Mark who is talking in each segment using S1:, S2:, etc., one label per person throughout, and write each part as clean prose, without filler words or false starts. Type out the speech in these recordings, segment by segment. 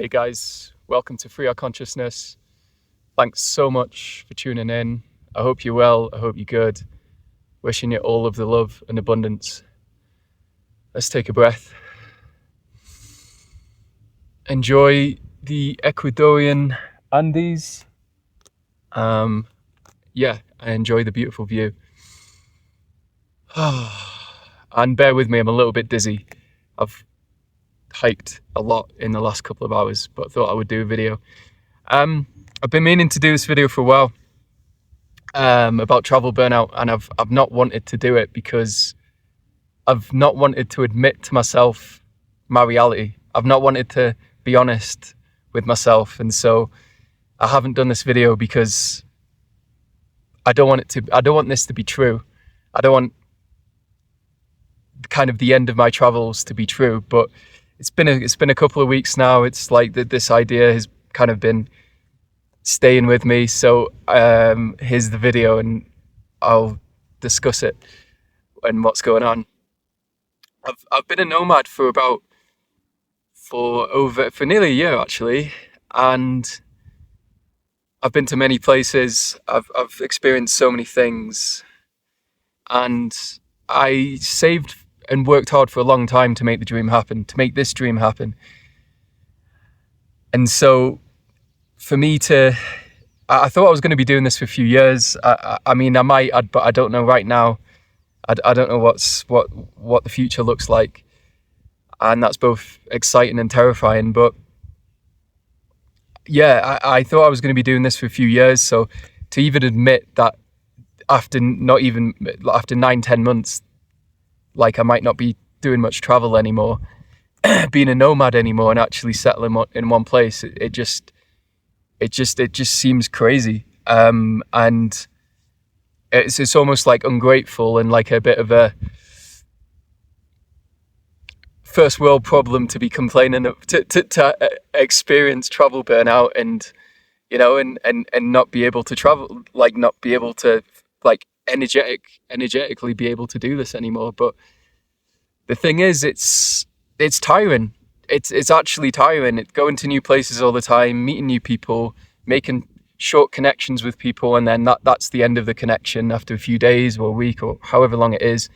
S1: Hey guys, welcome to Free Our Consciousness. Thanks so much for tuning in. I hope you're well, I hope you're good. Wishing you all of the love and abundance. Let's take a breath. Enjoy the Ecuadorian Andes. I enjoy the beautiful view. And bear with me, I'm a little bit dizzy. I've hiked a lot in the last couple of hours, but thought I would do a video. I've been meaning to do this video for a while about travel burnout, and I've not wanted to do it because I've not wanted to admit to myself my reality. I've not wanted to be honest with myself, and so I haven't done this video because I don't want this to be true. I don't want kind of the end of my travels to be true, but it's been a couple of weeks now. It's like that this idea has kind of been staying with me. So here's the video and I'll discuss it and what's going on. I've been a nomad for nearly a year actually, and I've been to many places. I've experienced so many things, and I saved and worked hard for a long time to make the dream happen, to make this dream happen. And so for me I thought I was going to be doing this for a few years. I mean, I might, but I don't know right now. I don't know what the future looks like. And that's both exciting and terrifying. But yeah, I thought I was going to be doing this for a few years. So to even admit that after 9-10 months, like I might not be doing much travel anymore, being a nomad anymore, and actually settling in one place, it just seems crazy. And it's almost like ungrateful and like a bit of a first world problem to be complaining of, to experience travel burnout, and you know, and not be able to travel, like not be able to like energetically be able to do this anymore. But the thing is, it's tiring. It's actually tiring. It's going to new places all the time, meeting new people, making short connections with people, and then that's the end of the connection after a few days or a week or however long it is.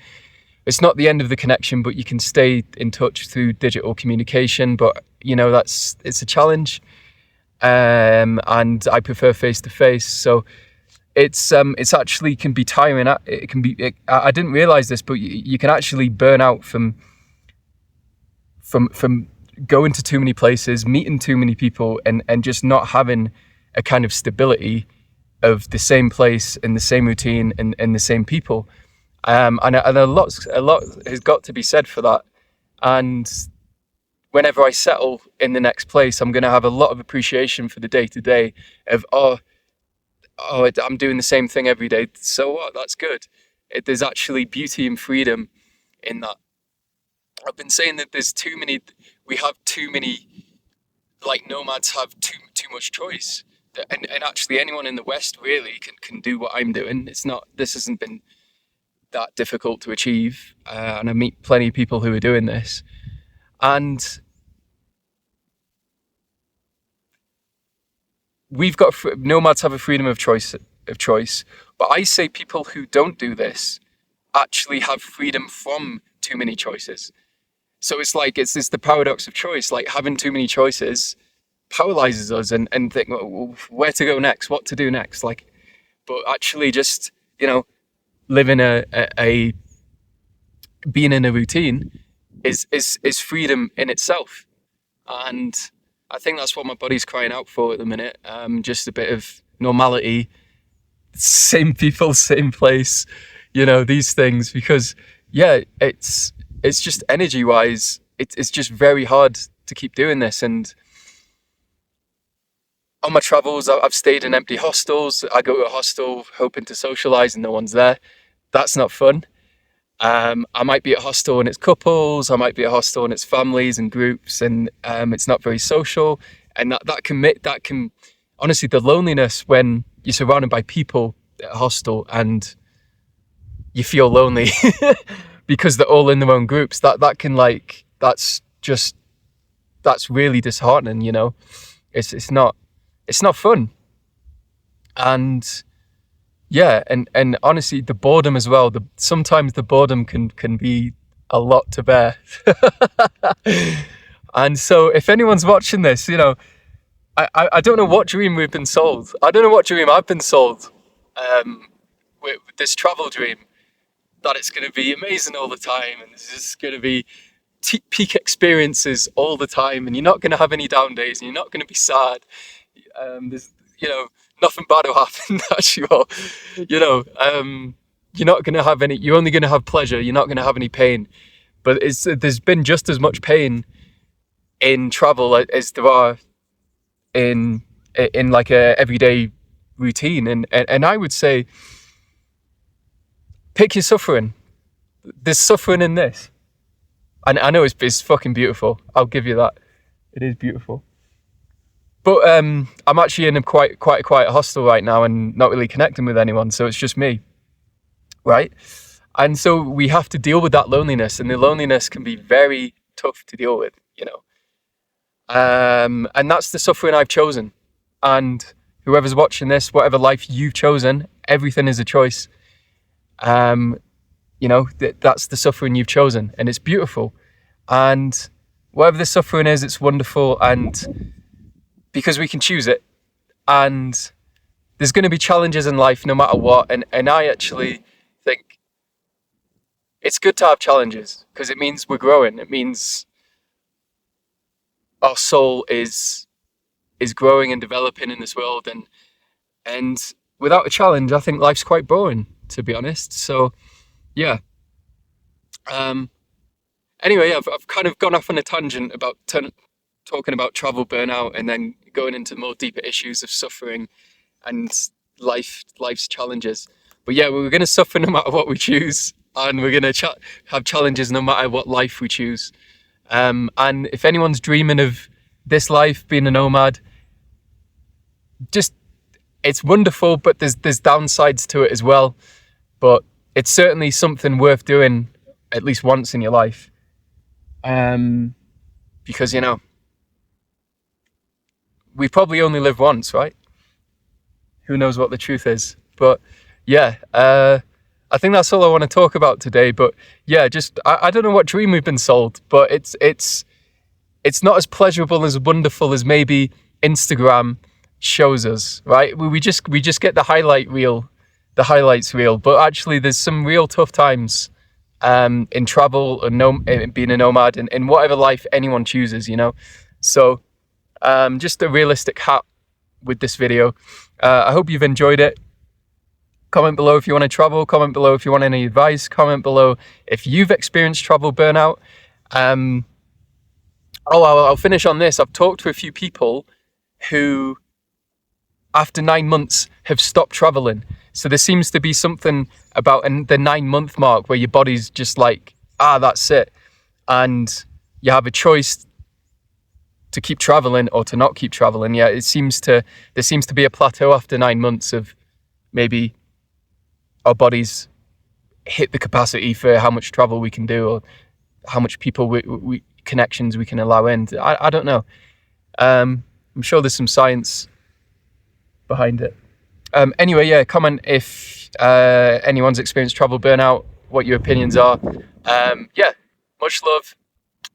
S1: It's not the end of the connection, but you can stay in touch through digital communication. But you know, it's a challenge, and I prefer face to face. So it's actually can be tiring. It can be. I didn't realize this, but you can actually burn out from going to too many places, meeting too many people, and just not having a kind of stability of the same place and the same routine and the same people. And a lot has got to be said for that. And whenever I settle in the next place, I'm going to have a lot of appreciation for the day to day of, I'm doing the same thing every day. So what? That's good. There's actually beauty and freedom in that. I've been saying that we have too many, like nomads have too much choice. And actually anyone in the West really can do what I'm doing. This hasn't been that difficult to achieve, and I meet plenty of people who are doing this, and nomads have a freedom of choice, but I say people who don't do this actually have freedom from too many choices. So it's the paradox of choice. Like having too many choices paralyzes us and think, well, where to go next, what to do next, like, but actually just, you know, living being in a routine is freedom in itself. And I think that's what my body's crying out for at the minute. Just a bit of normality, same people, same place, you know, these things, because yeah, it's just energy wise, it's just very hard to keep doing this. And on my travels, I've stayed in empty hostels. I go to a hostel hoping to socialize and no one's there. That's not fun. I might be at a hostel and it's couples. I might be at a hostel and it's families and groups, and it's not very social. And that can honestly, the loneliness when you're surrounded by people at a hostel and you feel lonely because they're all in their own groups. That's just that's really disheartening. You know, it's not fun. And yeah, and honestly, the boredom as well. Sometimes the boredom can be a lot to bear. And so, if anyone's watching this, you know, I don't know what dream we've been sold. I don't know what dream I've been sold. With this travel dream, that it's going to be amazing all the time, and this is going to be peak experiences all the time, and you're not going to have any down days, and you're not going to be sad. There's, you know, nothing bad will happen. That's your, you know, you're not going to have any. You're only going to have pleasure. You're not going to have any pain. But there's been just as much pain in travel as there are in like a everyday routine, and I would say, pick your suffering. There's suffering in this. And I know it's fucking beautiful. I'll give you that. It is beautiful. But I'm actually in a quite quiet hostel right now and not really connecting with anyone. So it's just me, right? And so we have to deal with that loneliness, and the loneliness can be very tough to deal with, you know. And that's the suffering I've chosen. And whoever's watching this, whatever life you've chosen, everything is a choice. You know, that's the suffering you've chosen, and it's beautiful. And whatever the suffering is, it's wonderful, and because we can choose it. And there's going to be challenges in life no matter what. And I actually think it's good to have challenges, because it means we're growing. It means our soul is growing and developing in this world. And without a challenge, I think life's quite boring, to be honest. So yeah. Anyway, I've kind of gone off on a tangent about talking about travel burnout, and then going into more deeper issues of suffering and life's challenges. But yeah, we're going to suffer no matter what we choose, and we're going to have challenges no matter what life we choose. And if anyone's dreaming of this life, being a nomad, just, it's wonderful, but there's downsides to it as well. But it's certainly something worth doing at least once in your life. Because, you know, we probably only live once, right? Who knows what the truth is? But yeah, I think that's all I want to talk about today. But yeah, just, I don't know what dream we've been sold, but it's not as pleasurable, as wonderful as maybe Instagram shows us, right? We just get the highlights reel, but actually there's some real tough times in travel and being a nomad, and in whatever life anyone chooses, you know. So just a realistic hat with this video. I hope you've enjoyed it. Comment below if you want to travel. Comment below if you want any advice. Comment below if you've experienced travel burnout. I'll finish on this. I've talked to a few people who, after 9 months, have stopped traveling. So there seems to be something about the 9-month mark where your body's just like, that's it. And you have a choice to keep traveling or to not keep traveling. Yeah, there seems to be a plateau after 9 months of maybe our bodies hit the capacity for how much travel we can do, or how much people connections we can allow in. I don't know. I'm sure there's some science behind it. Anyway, yeah, comment if anyone's experienced travel burnout, what your opinions are. Yeah, much love.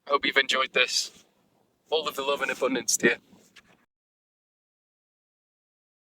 S1: Hope you've enjoyed this. All of the love and abundance to you.